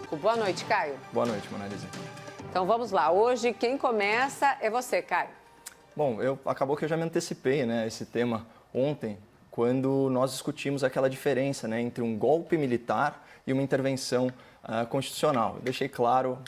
Público. Boa noite, Caio. Boa noite, Monalisa. Então vamos lá. Hoje quem começa é você, Caio. Bom, acabou que eu já me antecipei, né, esse tema ontem, quando nós discutimos aquela diferença, né, entre um golpe militar e uma intervenção constitucional. Eu deixei claro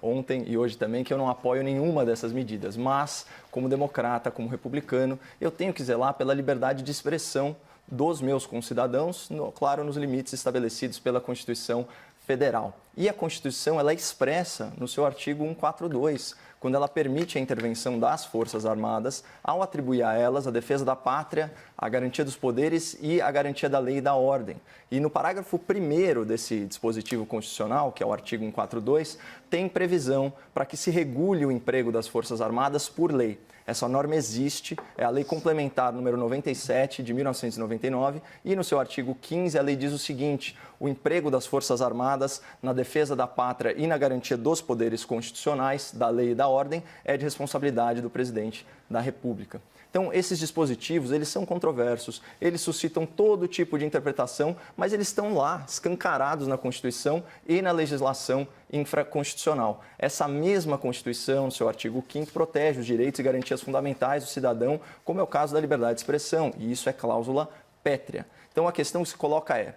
ontem e hoje também que eu não apoio nenhuma dessas medidas, mas como democrata, como republicano, eu tenho que zelar pela liberdade de expressão dos meus concidadãos, claro, nos limites estabelecidos pela Constituição Federal. E a Constituição, ela é expressa no seu artigo 142, quando ela permite a intervenção das Forças Armadas ao atribuir a elas a defesa da pátria, a garantia dos poderes e a garantia da lei e da ordem. E no parágrafo 1º desse dispositivo constitucional, que é o artigo 142, tem previsão para que se regule o emprego das Forças Armadas por lei. Essa norma existe, é a Lei Complementar número 97 de 1999 e no seu artigo 15 a lei diz o seguinte: o emprego das Forças Armadas na defesa da pátria e na garantia dos poderes constitucionais, da lei e da ordem é de responsabilidade do presidente da República. Então, esses dispositivos, eles são controversos, eles suscitam todo tipo de interpretação, mas eles estão lá, escancarados na Constituição e na legislação infraconstitucional. Essa mesma Constituição, no seu artigo 5º, protege os direitos e garantias fundamentais do cidadão, como é o caso da liberdade de expressão, e isso é cláusula pétrea. Então, a questão que se coloca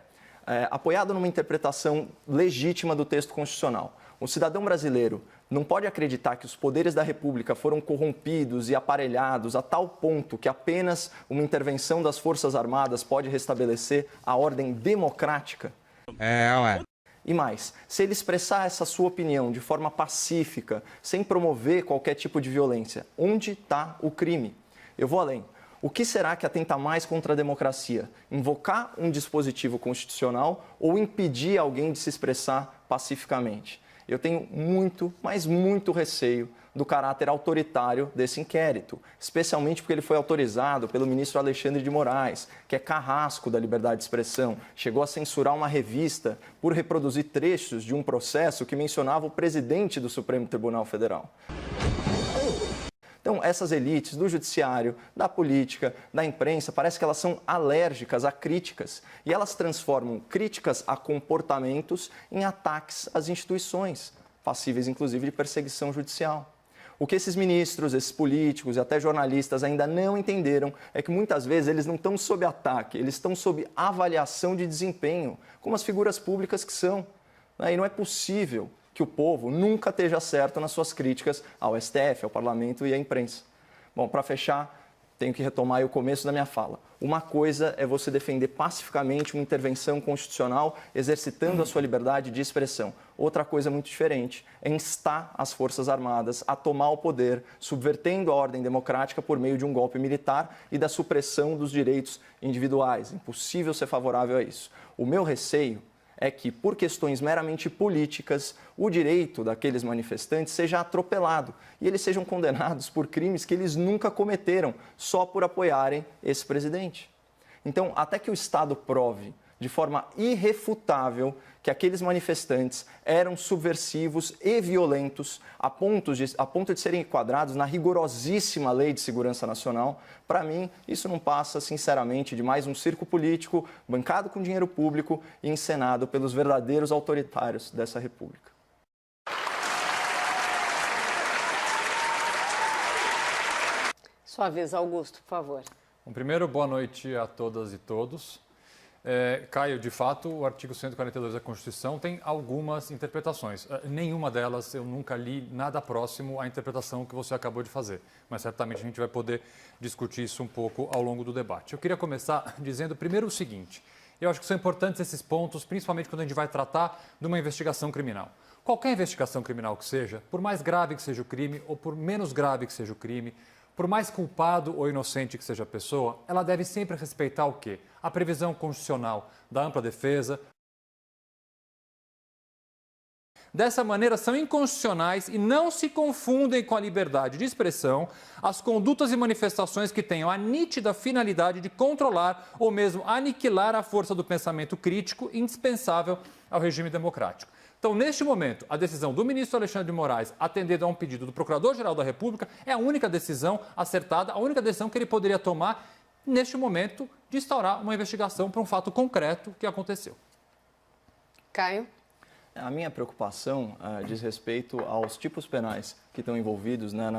apoiado numa interpretação legítima do texto constitucional, o cidadão brasileiro não pode acreditar que os poderes da República foram corrompidos e aparelhados a tal ponto que apenas uma intervenção das Forças Armadas pode restabelecer a ordem democrática? E mais, se ele expressar essa sua opinião de forma pacífica, sem promover qualquer tipo de violência, onde está o crime? Eu vou além. O que será que atenta mais contra a democracia? Invocar um dispositivo constitucional ou impedir alguém de se expressar pacificamente? Eu tenho muito, mas muito receio do caráter autoritário desse inquérito, especialmente porque ele foi autorizado pelo ministro Alexandre de Moraes, que é carrasco da liberdade de expressão, chegou a censurar uma revista por reproduzir trechos de um processo que mencionava o presidente do Supremo Tribunal Federal. Então, essas elites do judiciário, da política, da imprensa, parece que elas são alérgicas a críticas e elas transformam críticas a comportamentos em ataques às instituições, passíveis inclusive de perseguição judicial. O que esses ministros, esses políticos e até jornalistas ainda não entenderam é que muitas vezes eles não estão sob ataque, eles estão sob avaliação de desempenho, como as figuras públicas que são. E não é possível que o povo nunca esteja certo nas suas críticas ao STF, ao Parlamento e à imprensa. Bom, para fechar, tenho que retomar o começo da minha fala. Uma coisa é você defender pacificamente uma intervenção constitucional exercitando a sua liberdade de expressão. Outra coisa muito diferente é instar as Forças Armadas a tomar o poder, subvertendo a ordem democrática por meio de um golpe militar e da supressão dos direitos individuais. Impossível ser favorável a isso. O meu receio é que, por questões meramente políticas, o direito daqueles manifestantes seja atropelado e eles sejam condenados por crimes que eles nunca cometeram, só por apoiarem esse presidente. Então, até que o Estado prove de forma irrefutável que aqueles manifestantes eram subversivos e violentos a ponto de serem enquadrados na rigorosíssima Lei de Segurança Nacional, para mim, isso não passa, sinceramente, de mais um circo político bancado com dinheiro público e encenado pelos verdadeiros autoritários dessa República. Sua vez, Augusto, por favor. Bom, primeiro, boa noite a todas e todos. Caio, de fato, o artigo 142 da Constituição tem algumas interpretações. Nenhuma delas eu nunca li nada próximo à interpretação que você acabou de fazer, mas certamente a gente vai poder discutir isso um pouco ao longo do debate. Eu queria começar dizendo primeiro o seguinte: eu acho que são importantes esses pontos, principalmente quando a gente vai tratar de uma investigação criminal. Qualquer investigação criminal que seja, por mais grave que seja o crime ou por menos grave que seja o crime, por mais culpado ou inocente que seja a pessoa, ela deve sempre respeitar o quê? A previsão constitucional da ampla defesa. Dessa maneira, são inconstitucionais e não se confundem com a liberdade de expressão as condutas e manifestações que tenham a nítida finalidade de controlar ou mesmo aniquilar a força do pensamento crítico indispensável ao regime democrático. Então, neste momento, a decisão do ministro Alexandre de Moraes, atendendo a um pedido do Procurador-Geral da República, é a única decisão acertada, a única decisão que ele poderia tomar neste momento de instaurar uma investigação por um fato concreto que aconteceu. Caio? A minha preocupação diz respeito aos tipos penais que estão envolvidos, né,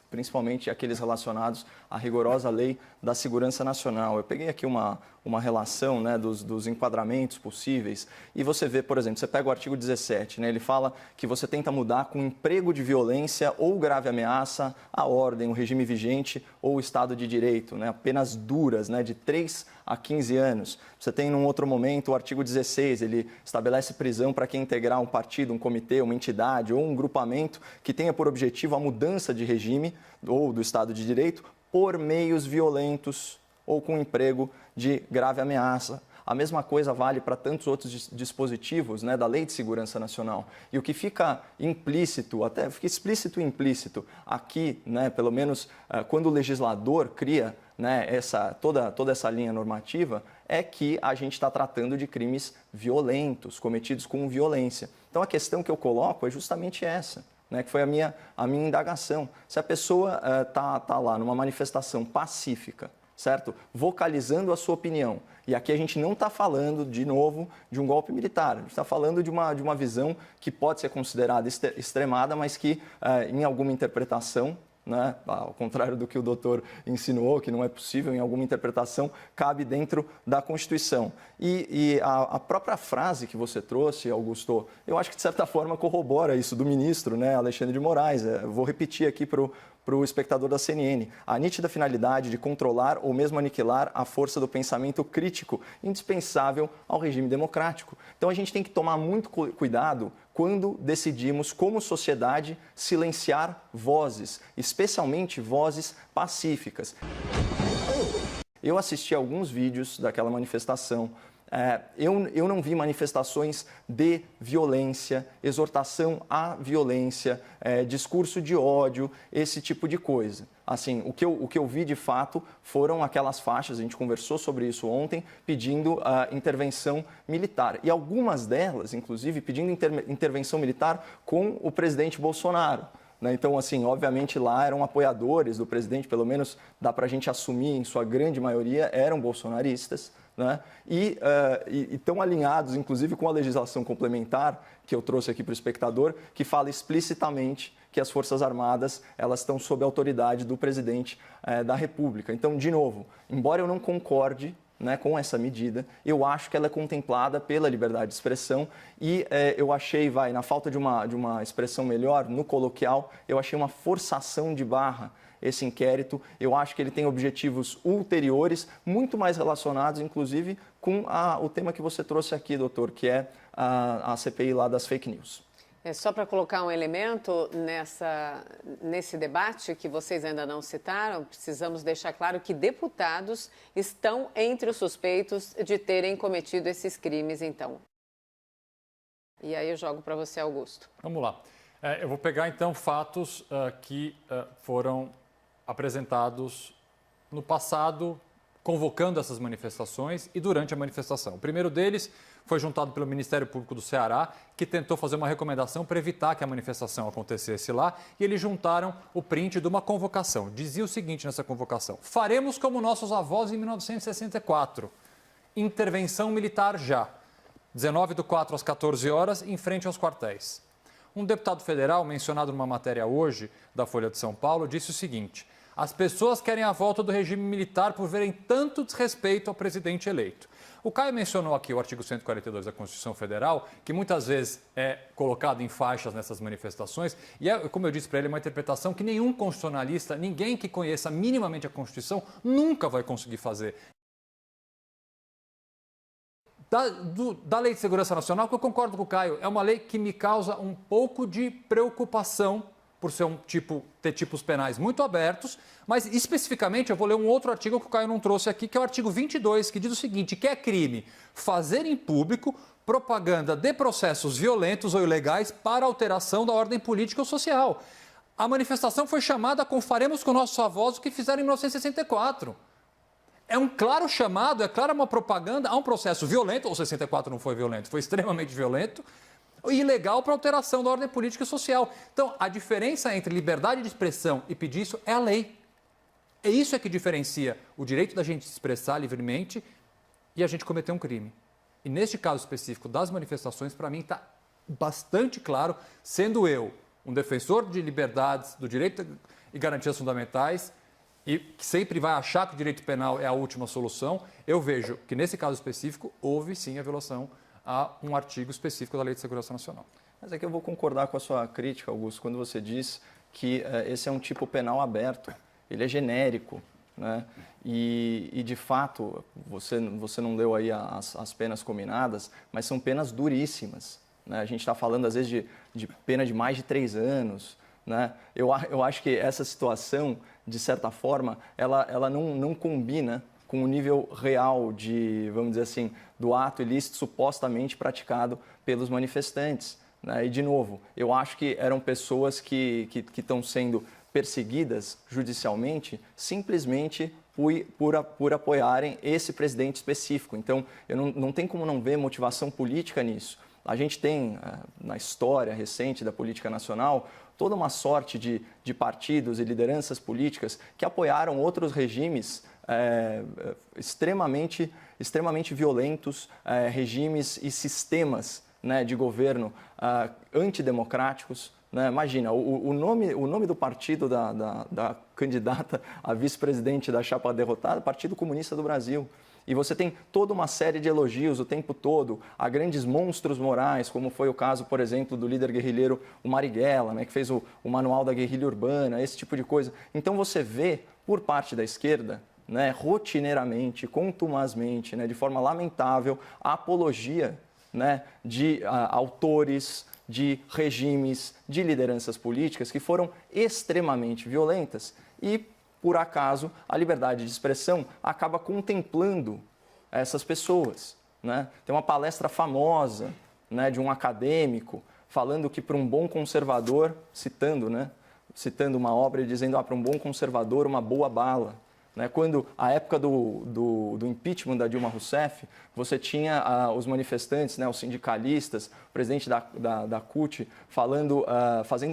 principalmente aqueles relacionados à rigorosa lei da segurança nacional. Eu peguei aqui uma relação, né, dos enquadramentos possíveis e você vê, por exemplo, você pega o artigo 17, né, ele fala que você tenta mudar com emprego de violência ou grave ameaça a ordem, o regime vigente ou o Estado de Direito, né, penas duras, né, de 3 a 15 anos. Você tem, num outro momento, o artigo 16, ele estabelece prisão para quem integrar um partido, um comitê, uma entidade ou um grupamento que tenha por objetivo a mudança de regime ou do Estado de Direito por meios violentos ou com emprego de grave ameaça. A mesma coisa vale para tantos outros dispositivos, né, da Lei de Segurança Nacional. E o que fica implícito, até fica explícito e implícito aqui, né, pelo menos quando o legislador cria, né, toda essa linha normativa, é que a gente está tratando de crimes violentos, cometidos com violência. Então a questão que eu coloco é justamente essa, né, que foi a minha indagação. Se a pessoa tá lá numa manifestação pacífica, certo? Vocalizando a sua opinião. E aqui a gente não está falando, de novo, de um golpe militar. A gente está falando de uma visão que pode ser considerada extremada, mas que, em alguma interpretação, né, ao contrário do que o doutor insinuou, que não é possível, em alguma interpretação, cabe dentro da Constituição. E a própria frase que você trouxe, Augusto, eu acho que, de certa forma, corrobora isso do ministro, né, Alexandre de Moraes. Eu vou repetir aqui para o espectador da CNN. A nítida finalidade de controlar ou mesmo aniquilar a força do pensamento crítico, indispensável ao regime democrático. Então, a gente tem que tomar muito cuidado quando decidimos, como sociedade, silenciar vozes, especialmente vozes pacíficas. Eu assisti a alguns vídeos daquela manifestação. Eu não vi manifestações de violência, exortação à violência, discurso de ódio, esse tipo de coisa. Assim, o que eu vi de fato foram aquelas faixas, a gente conversou sobre isso ontem, pedindo a intervenção militar. E algumas delas, inclusive, pedindo intervenção militar com o presidente Bolsonaro. Então, assim, obviamente lá eram apoiadores do presidente, pelo menos dá para a gente assumir, em sua grande maioria, eram bolsonaristas, né? E estão alinhados, inclusive, com a legislação complementar que eu trouxe aqui para o espectador, que fala explicitamente que as Forças Armadas elas estão sob a autoridade do presidente da República. Então, de novo, embora eu não concorde, né, com essa medida, eu acho que ela é contemplada pela liberdade de expressão e eu achei, na falta de uma expressão melhor, no coloquial, eu achei uma forçação de barra esse inquérito. Eu acho que ele tem objetivos ulteriores, muito mais relacionados, inclusive, com o tema que você trouxe aqui, doutor, que é a CPI lá das fake news. Só para colocar um elemento nesse debate que vocês ainda não citaram, precisamos deixar claro que deputados estão entre os suspeitos de terem cometido esses crimes, então. E aí eu jogo para você, Augusto. Vamos lá. Eu vou pegar, então, fatos que foram apresentados no passado, convocando essas manifestações e durante a manifestação. O primeiro deles foi juntado pelo Ministério Público do Ceará, que tentou fazer uma recomendação para evitar que a manifestação acontecesse lá, e eles juntaram o print de uma convocação. Dizia o seguinte nessa convocação: faremos como nossos avós em 1964, intervenção militar já, 19/4 às 14 horas, em frente aos quartéis. Um deputado federal, mencionado numa matéria hoje da Folha de São Paulo, disse o seguinte: as pessoas querem a volta do regime militar por verem tanto desrespeito ao presidente eleito. O Caio mencionou aqui o artigo 142 da Constituição Federal, que muitas vezes é colocado em faixas nessas manifestações, e como eu disse para ele, uma interpretação que nenhum constitucionalista, ninguém que conheça minimamente a Constituição, nunca vai conseguir fazer. Da Lei de Segurança Nacional, que eu concordo com o Caio, é uma lei que me causa um pouco de preocupação, por ser ter tipos penais muito abertos, mas especificamente eu vou ler um outro artigo que o Caio não trouxe aqui, que é o artigo 22, que diz o seguinte, que é crime fazer em público propaganda de processos violentos ou ilegais para alteração da ordem política ou social. A manifestação foi chamada com faremos com nossos avós o que fizeram em 1964. É um claro chamado, é clara uma propaganda a um processo violento, ou 64 não foi violento, foi extremamente violento, e ilegal para alteração da ordem política e social. Então, a diferença entre liberdade de expressão e pedir isso é a lei. É isso que diferencia o direito da gente se expressar livremente e a gente cometer um crime. E neste caso específico das manifestações, para mim, está bastante claro, sendo eu um defensor de liberdades, do direito e garantias fundamentais, e que sempre vai achar que o direito penal é a última solução, eu vejo que, nesse caso específico, houve sim a violação a um artigo específico da Lei de Segurança Nacional. Mas é que eu vou concordar com a sua crítica, Augusto, quando você diz que esse é um tipo penal aberto, ele é genérico, né? E de fato, você não leu aí as penas cominadas, mas são penas duríssimas, né? A gente está falando, às vezes, de pena de mais de 3 anos, né? Eu acho que essa situação, de certa forma, ela não combina com o nível real de, vamos dizer assim, do ato ilícito supostamente praticado pelos manifestantes, né? E, de novo, eu acho que eram pessoas que estão sendo perseguidas judicialmente simplesmente por apoiarem esse presidente específico. Então, não tem como não ver motivação política nisso. A gente tem, na história recente da política nacional, toda uma sorte de partidos e lideranças políticas que apoiaram outros regimes extremamente violentos, regimes e sistemas, né, de governo antidemocráticos. Né? Imagina, o nome do partido da candidata a vice-presidente da chapa derrotada, Partido Comunista do Brasil. E você tem toda uma série de elogios o tempo todo a grandes monstros morais, como foi o caso, por exemplo, do líder guerrilheiro o Marighella, né, que fez o Manual da Guerrilha Urbana, esse tipo de coisa. Então você vê, por parte da esquerda, né, rotineiramente, contumazmente, né, de forma lamentável, a apologia, né, de autores, de regimes, de lideranças políticas que foram extremamente violentas e, por acaso, a liberdade de expressão acaba contemplando essas pessoas, né? Tem uma palestra famosa, né, de um acadêmico falando que para um bom conservador, citando uma obra e dizendo, para um bom conservador, uma boa bala. Né? Quando, a época do impeachment da Dilma Rousseff, você tinha os manifestantes, né, os sindicalistas, o presidente da CUT, fazendo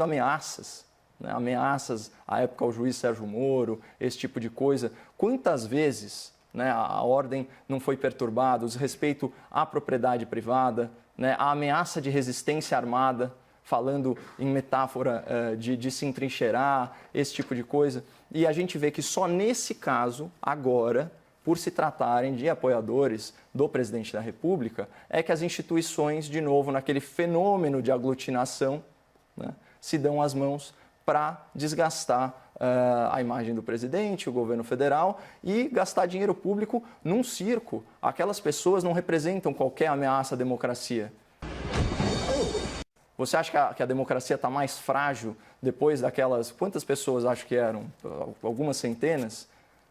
ameaças, né, ameaças à época ao juiz Sérgio Moro, esse tipo de coisa. Quantas vezes, né, a ordem não foi perturbada, o desrespeito à propriedade privada, né, a ameaça de resistência armada, falando em metáfora de se entrincheirar, esse tipo de coisa. E a gente vê que só nesse caso, agora, por se tratarem de apoiadores do presidente da República, é que as instituições, de novo, naquele fenômeno de aglutinação, né, se dão as mãos para desgastar a imagem do presidente, o governo federal e gastar dinheiro público num circo. Aquelas pessoas não representam qualquer ameaça à democracia. Você acha que a democracia está mais frágil depois daquelas... Quantas pessoas acho que eram? Algumas centenas?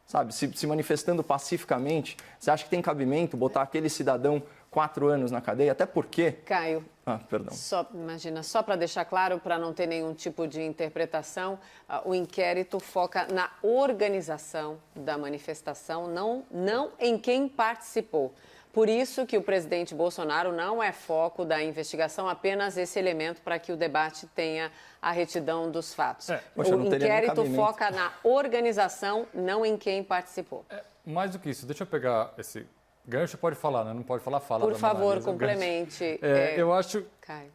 Sabe? Se manifestando pacificamente, você acha que tem cabimento botar aquele cidadão 4 anos na cadeia? Até porque... Caio, perdão. Só para deixar claro, para não ter nenhum tipo de interpretação, o inquérito foca na organização da manifestação, não em quem participou. Por isso que o presidente Bolsonaro não é foco da investigação, apenas esse elemento para que o debate tenha a retidão dos fatos. Poxa, o inquérito foca na organização, não em quem participou. Mais do que isso, deixa eu pegar esse gancho, pode falar, né? Não pode falar, fala. Por favor, complemente. Eu acho... Caio.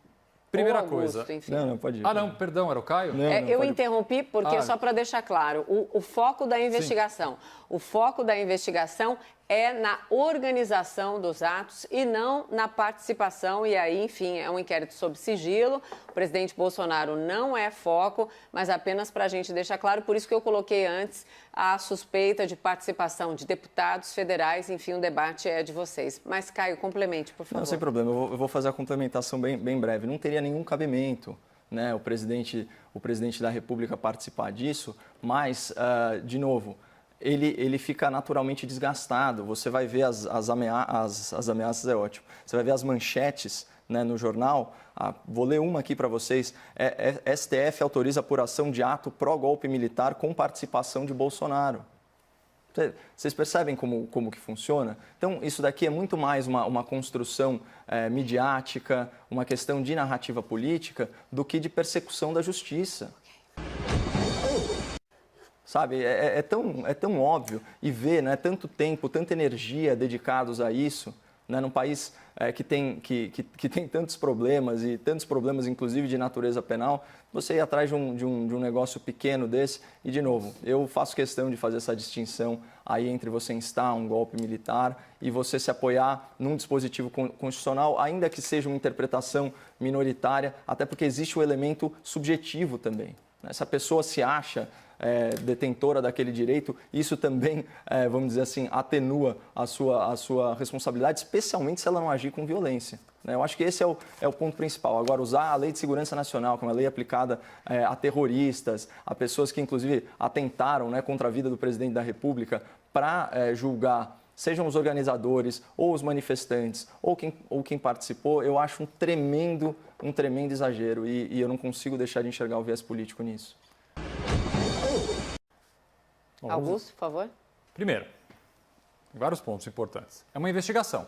Primeira Augusto, coisa... Enfim. Não, pode ir. Não, perdão, era o Caio? Eu interrompi porque, só para deixar claro, o foco da investigação. Sim. O foco da investigação é na organização dos atos e não na participação. E aí, enfim, é um inquérito sob sigilo. O presidente Bolsonaro não é foco, mas apenas para a gente deixar claro. Por isso que eu coloquei antes a suspeita de participação de deputados federais. Enfim, o debate é de vocês. Mas, Caio, complemente, por favor. Não, sem problema. Eu vou fazer a complementação bem breve. Não teria nenhum cabimento, né, o presidente da República participar disso, mas, de novo, ele fica naturalmente desgastado. Você vai ver as ameaças, é ótimo. Você vai ver as manchetes, né, no jornal. Vou ler uma aqui para vocês. STF autoriza apuração de ato pró-golpe militar com participação de Bolsonaro. Vocês percebem como que funciona? Então, isso daqui é muito mais uma construção midiática, uma questão de narrativa política, do que de persecução da justiça. Sabe, é tão óbvio e ver, né, tanto tempo, tanta energia dedicados a isso, né? Num país que tem tantos problemas, e tantos problemas inclusive de natureza penal, você ir atrás de um negócio pequeno desse. E, de novo, eu faço questão de fazer essa distinção aí entre você instar um golpe militar e você se apoiar num dispositivo constitucional, ainda que seja uma interpretação minoritária, até porque existe o elemento subjetivo também. Se a pessoa se acha detentora daquele direito, isso também, vamos dizer assim, atenua a sua responsabilidade, especialmente se ela não agir com violência. Eu acho que esse é o ponto principal. Agora, usar a Lei de Segurança Nacional, que é uma lei aplicada a terroristas, a pessoas que, inclusive, atentaram, né, contra a vida do presidente da República, para julgar, sejam os organizadores, ou os manifestantes, ou quem participou, eu acho um tremendo exagero e eu não consigo deixar de enxergar o viés político nisso. Augusto, por favor. Primeiro, vários pontos importantes. É uma investigação.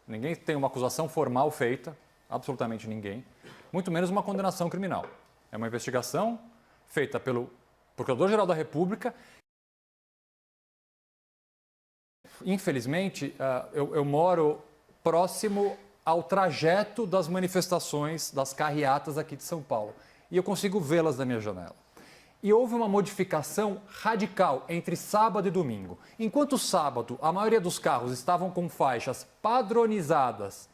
Ninguém tem uma acusação formal feita, absolutamente ninguém, muito menos uma condenação criminal. É uma investigação feita pelo Procurador-Geral da República. Infelizmente, eu moro próximo ao trajeto das manifestações, das carreatas aqui de São Paulo. E eu consigo vê-las da minha janela. E houve uma modificação radical entre sábado e domingo. Enquanto sábado, a maioria dos carros estavam com faixas padronizadas.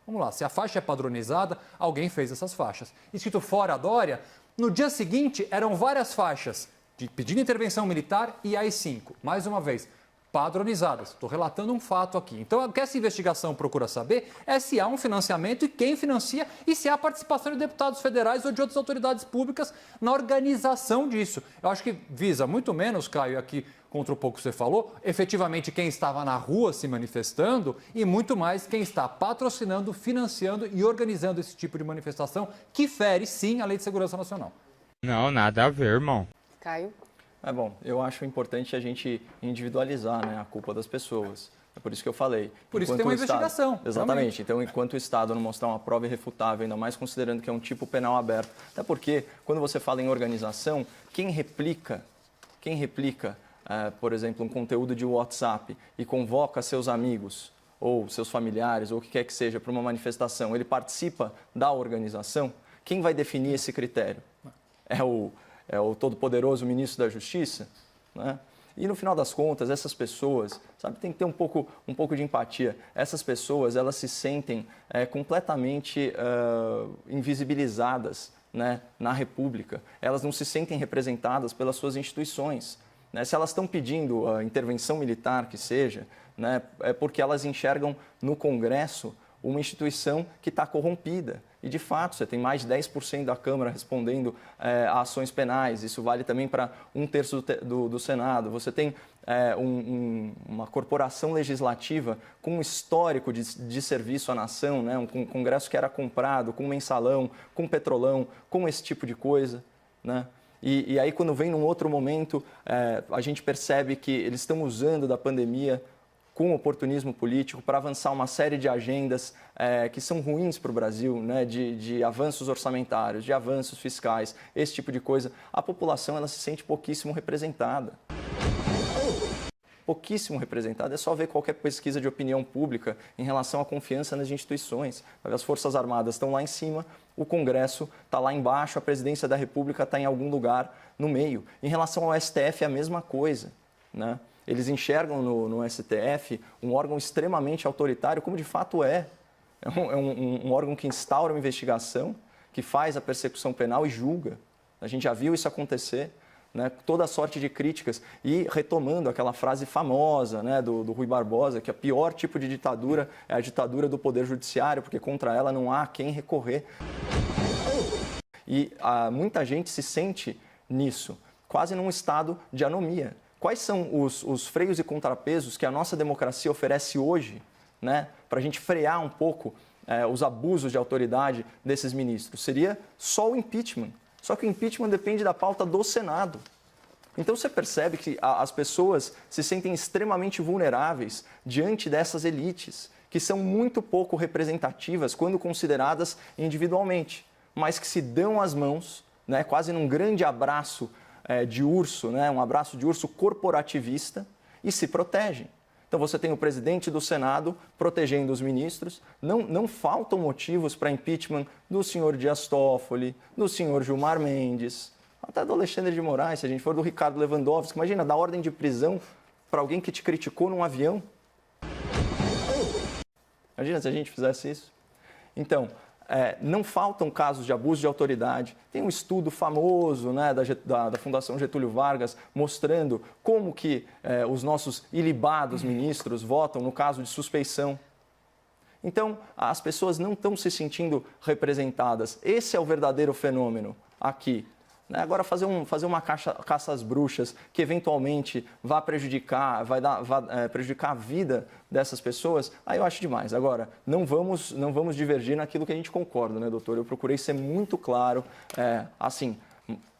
Vamos lá, se a faixa é padronizada, alguém fez essas faixas. Escrito fora Dória, no dia seguinte eram várias faixas de pedindo intervenção militar e AI-5. Mais uma vez, padronizadas. Estou relatando um fato aqui. Então, o que essa investigação procura saber é se há um financiamento e quem financia e se há participação de deputados federais ou de outras autoridades públicas na organização disso. Eu acho que visa muito menos, Caio, aqui contra o pouco que você falou, efetivamente quem estava na rua se manifestando e muito mais quem está patrocinando, financiando e organizando esse tipo de manifestação que fere, sim, a Lei de Segurança Nacional. Não, nada a ver, irmão. Caio? Bom, eu acho importante a gente individualizar, né, a culpa das pessoas. É por isso que eu falei. Por isso que tem uma investigação. Exatamente. Realmente. Então, enquanto o Estado não mostrar uma prova irrefutável, ainda mais considerando que é um tipo penal aberto. Até porque, quando você fala em organização, quem replica, por exemplo, um conteúdo de WhatsApp e convoca seus amigos ou seus familiares ou o que quer que seja para uma manifestação, ele participa da organização, quem vai definir esse critério? É o todo-poderoso ministro da Justiça, né? E no final das contas, essas pessoas, sabe, tem que ter um pouco de empatia. Essas pessoas, elas se sentem completamente invisibilizadas, né, na República. Elas não se sentem representadas pelas suas instituições, né? Se elas estão pedindo a intervenção militar, que seja, né, é porque elas enxergam no Congresso uma instituição que está corrompida. E, de fato, você tem mais de 10% da Câmara respondendo a ações penais. Isso vale também para 1/3 do Senado. Você tem uma corporação legislativa com um histórico de serviço à nação, né? Um Congresso que era comprado com mensalão, com petrolão, com esse tipo de coisa, né? E aí, quando vem num outro momento, a gente percebe que eles estão usando da pandemia com oportunismo político para avançar uma série de agendas que são ruins para o Brasil, né? De avanços orçamentários, de avanços fiscais, esse tipo de coisa. A população, ela se sente pouquíssimo representada. Pouquíssimo representada. É só ver qualquer pesquisa de opinião pública em relação à confiança nas instituições. As Forças Armadas estão lá em cima, o Congresso está lá embaixo, a Presidência da República está em algum lugar no meio. Em relação ao STF, é a mesma coisa, né? Eles enxergam no STF um órgão extremamente autoritário, como de fato é. É um órgão que instaura uma investigação, que faz a persecução penal e julga. A gente já viu isso acontecer, né? Toda sorte de críticas. E retomando aquela frase famosa, né, do Rui Barbosa, que o pior tipo de ditadura é a ditadura do Poder Judiciário, porque contra ela não há quem recorrer. E muita gente se sente nisso, quase num estado de anomia. Quais são os freios e contrapesos que a nossa democracia oferece hoje, né, para a gente frear um pouco os abusos de autoridade desses ministros? Seria só o impeachment. Só que o impeachment depende da pauta do Senado. Então você percebe que as pessoas se sentem extremamente vulneráveis diante dessas elites, que são muito pouco representativas quando consideradas individualmente, mas que se dão as mãos, né, quase num grande abraço de urso, né, um abraço de urso corporativista, e se protegem. Então você tem o presidente do Senado protegendo os ministros, não faltam motivos para impeachment do senhor Dias Toffoli, do senhor Gilmar Mendes, até do Alexandre de Moraes, se a gente for do Ricardo Lewandowski. Imagina, dar ordem de prisão para alguém que te criticou num avião. Imagina se a gente fizesse isso. Então, não faltam casos de abuso de autoridade. Tem um estudo famoso, né, da Fundação Getúlio Vargas mostrando como que os nossos ilibados ministros votam no caso de suspeição. Então, as pessoas não estão se sentindo representadas. Esse é o verdadeiro fenômeno aqui. Agora, fazer uma caça às bruxas que eventualmente vai prejudicar a vida dessas pessoas, aí eu acho demais. Agora, não vamos divergir naquilo que a gente concorda, né, doutor? Eu procurei ser muito claro, assim,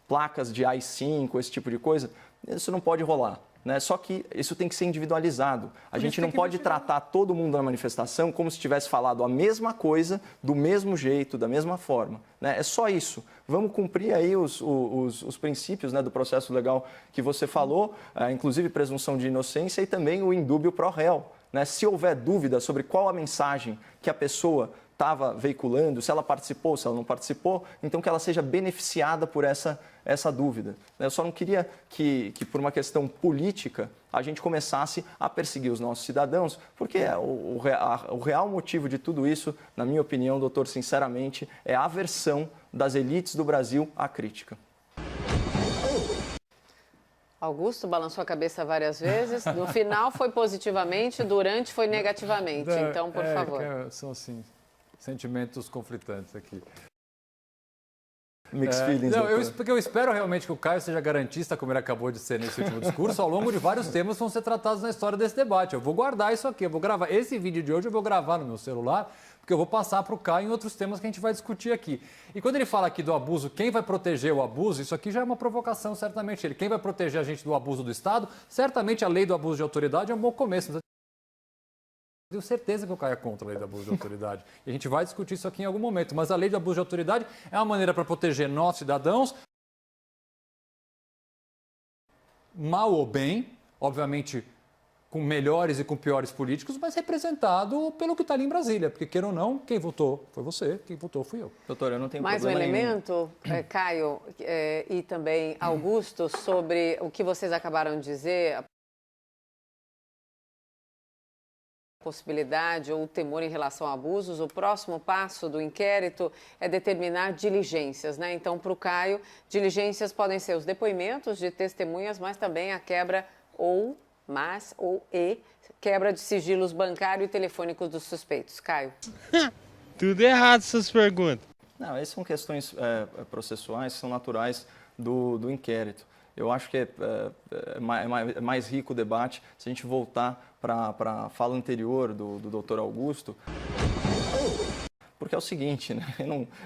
placas de AI-5, esse tipo de coisa, isso não pode rolar. Né? Só que isso tem que ser individualizado. A gente não pode tratar todo mundo na manifestação como se tivesse falado a mesma coisa, do mesmo jeito, da mesma forma. Né? É só isso. Vamos cumprir aí os princípios, né, do processo legal que você falou, inclusive presunção de inocência e também o indúbio pro réu. Né? Se houver dúvida sobre qual a mensagem que a pessoa estava veiculando, se ela participou, se ela não participou, então que ela seja beneficiada por essa dúvida. Eu só não queria que, por uma questão política, a gente começasse a perseguir os nossos cidadãos, porque o real motivo de tudo isso, na minha opinião, doutor, sinceramente, é a aversão das elites do Brasil à crítica. Augusto balançou a cabeça várias vezes. No final foi positivamente, durante foi negativamente. Então, por favor. São assim, sentimentos conflitantes aqui. Mixed feelings. Porque eu espero realmente que o Caio seja garantista, como ele acabou de ser nesse último discurso, ao longo de vários temas que vão ser tratados na história desse debate. Eu vou guardar isso aqui, eu vou gravar. Esse vídeo de hoje eu vou gravar no meu celular, porque eu vou passar para o Caio em outros temas que a gente vai discutir aqui. E quando ele fala aqui do abuso, quem vai proteger o abuso, isso aqui já é uma provocação, certamente. Quem vai proteger a gente do abuso do Estado, certamente a lei do abuso de autoridade é um bom começo. Tenho certeza que o Caio é contra a lei de abuso de autoridade. E a gente vai discutir isso aqui em algum momento. Mas a lei de abuso de autoridade é uma maneira para proteger nós, cidadãos, mal ou bem, obviamente com melhores e com piores políticos, mas representado pelo que está ali em Brasília. Porque, queira ou não, quem votou foi você, quem votou fui eu. Doutor, eu não tenho mais problema um elemento, Caio e também Augusto, sobre o que vocês acabaram de dizer, possibilidade ou temor em relação a abusos. O próximo passo do inquérito é determinar diligências, né? Então, para o Caio, diligências podem ser os depoimentos de testemunhas, mas também a quebra quebra de sigilos bancário e telefônicos dos suspeitos. Caio. Tudo errado essas perguntas. Não, essas são questões processuais, são naturais do inquérito. Eu acho que é mais rico o debate se a gente voltar para a fala anterior do doutor Augusto. Porque é o seguinte, né?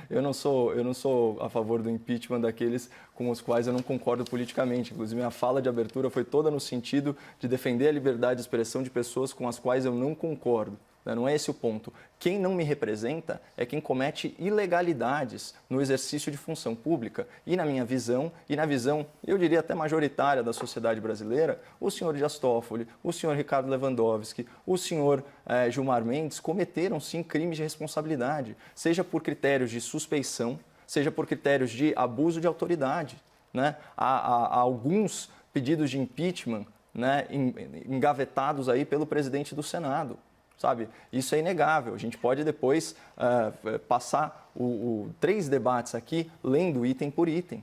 Eu não sou a favor do impeachment daqueles com os quais eu não concordo politicamente. Inclusive, minha fala de abertura foi toda no sentido de defender a liberdade de expressão de pessoas com as quais eu não concordo. Não é esse o ponto. Quem não me representa é quem comete ilegalidades no exercício de função pública. E na minha visão, e na visão, eu diria até majoritária da sociedade brasileira, o senhor Dias Toffoli, o senhor Ricardo Lewandowski, o senhor Gilmar Mendes cometeram sim crimes de responsabilidade, seja por critérios de suspeição, seja por critérios de abuso de autoridade. Né? Há alguns pedidos de impeachment, né, engavetados aí pelo presidente do Senado. Sabe? Isso é inegável. A gente pode depois passar 3 debates aqui lendo item por item.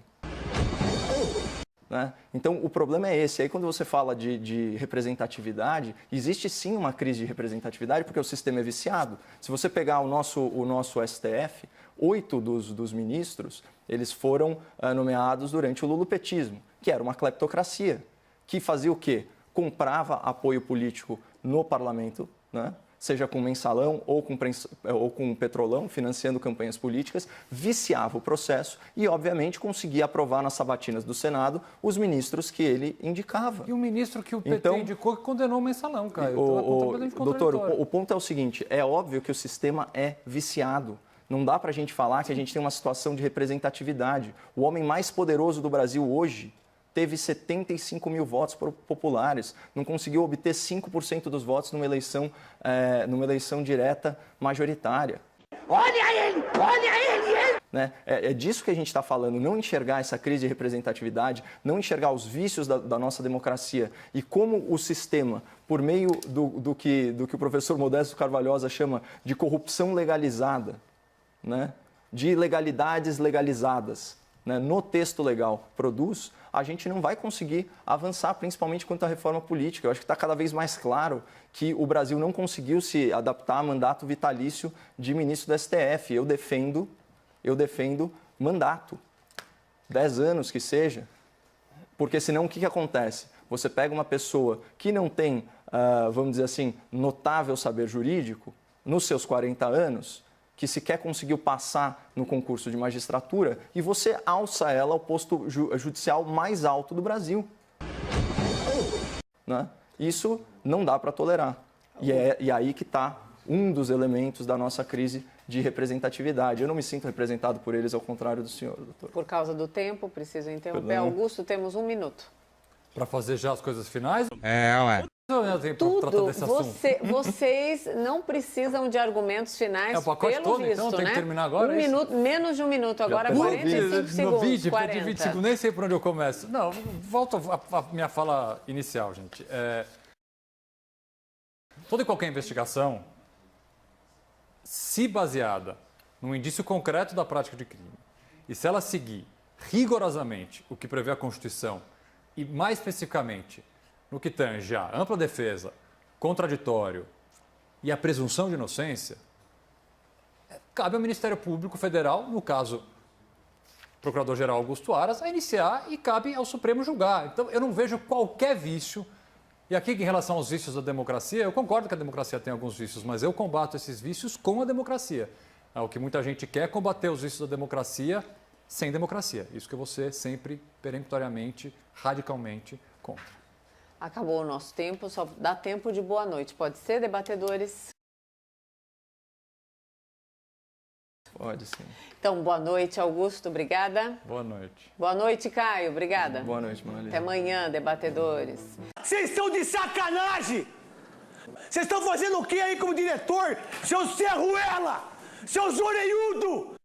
Né? Então, o problema é esse. Aí, quando você fala de representatividade, existe sim uma crise de representatividade porque o sistema é viciado. Se você pegar o nosso STF, 8 dos ministros, eles foram nomeados durante o lulopetismo, que era uma cleptocracia, que fazia o quê? Comprava apoio político no parlamento, né? Seja com mensalão ou com petrolão, financiando campanhas políticas, viciava o processo e, obviamente, conseguia aprovar nas sabatinas do Senado os ministros que ele indicava. E o ministro que o PT indicou que condenou o mensalão, Caio. Doutor, o ponto é o seguinte, é óbvio que o sistema é viciado. Não dá para a gente falar que a gente tem uma situação de representatividade. O homem mais poderoso do Brasil hoje, teve 75 mil votos populares, não conseguiu obter 5% dos votos numa eleição direta majoritária. Olha ele! Olha ele! Né? É disso que a gente está falando, não enxergar essa crise de representatividade, não enxergar os vícios da nossa democracia e como o sistema, por meio do que o professor Modesto Carvalhosa chama de corrupção legalizada, né? De ilegalidades legalizadas, né? No texto legal produz, a gente não vai conseguir avançar, principalmente quanto à reforma política. Eu acho que está cada vez mais claro que o Brasil não conseguiu se adaptar a mandato vitalício de ministro do STF. Eu defendo mandato, 10 anos que seja, porque senão o que acontece? Você pega uma pessoa que não tem, vamos dizer assim, notável saber jurídico, nos seus 40 anos, que sequer conseguiu passar no concurso de magistratura, e você alça ela ao posto judicial mais alto do Brasil. Né? Isso não dá para tolerar. E aí que está um dos elementos da nossa crise de representatividade. Eu não me sinto representado por eles, ao contrário do senhor, doutor. Por causa do tempo, preciso interromper. Perdão. Augusto, temos 1 minuto. Para fazer já as coisas finais? Ué. Tudo. Vocês não precisam de argumentos finais, É o pacote pelo todo, visto, então? Tem né? que terminar agora? 1 minuto, menos de 1 minuto. Agora, perdeu. 45 segundos. No vídeo, 40. de 20 segundos, nem sei por onde eu começo. Não, volto à minha fala inicial, gente. Toda e qualquer investigação, se baseada num indício concreto da prática de crime, e se ela seguir rigorosamente o que prevê a Constituição, e mais especificamente no que tange a ampla defesa, contraditório e a presunção de inocência, cabe ao Ministério Público Federal, no caso, Procurador-Geral Augusto Aras, a iniciar e cabe ao Supremo julgar. Então, eu não vejo qualquer vício. E aqui, em relação aos vícios da democracia, eu concordo que a democracia tem alguns vícios, mas eu combato esses vícios com a democracia. O que muita gente quer é combater os vícios da democracia sem democracia. Isso que eu vou ser sempre, peremptoriamente, radicalmente contra. Acabou o nosso tempo, só dá tempo de boa noite. Pode ser, debatedores? Pode sim. Então, boa noite, Augusto, obrigada. Boa noite. Boa noite, Caio, obrigada. Boa noite, Manoel. Até amanhã, debatedores. Vocês estão de sacanagem! Vocês estão fazendo o que aí como diretor? Seu Serruela! Seu Zoreiudo!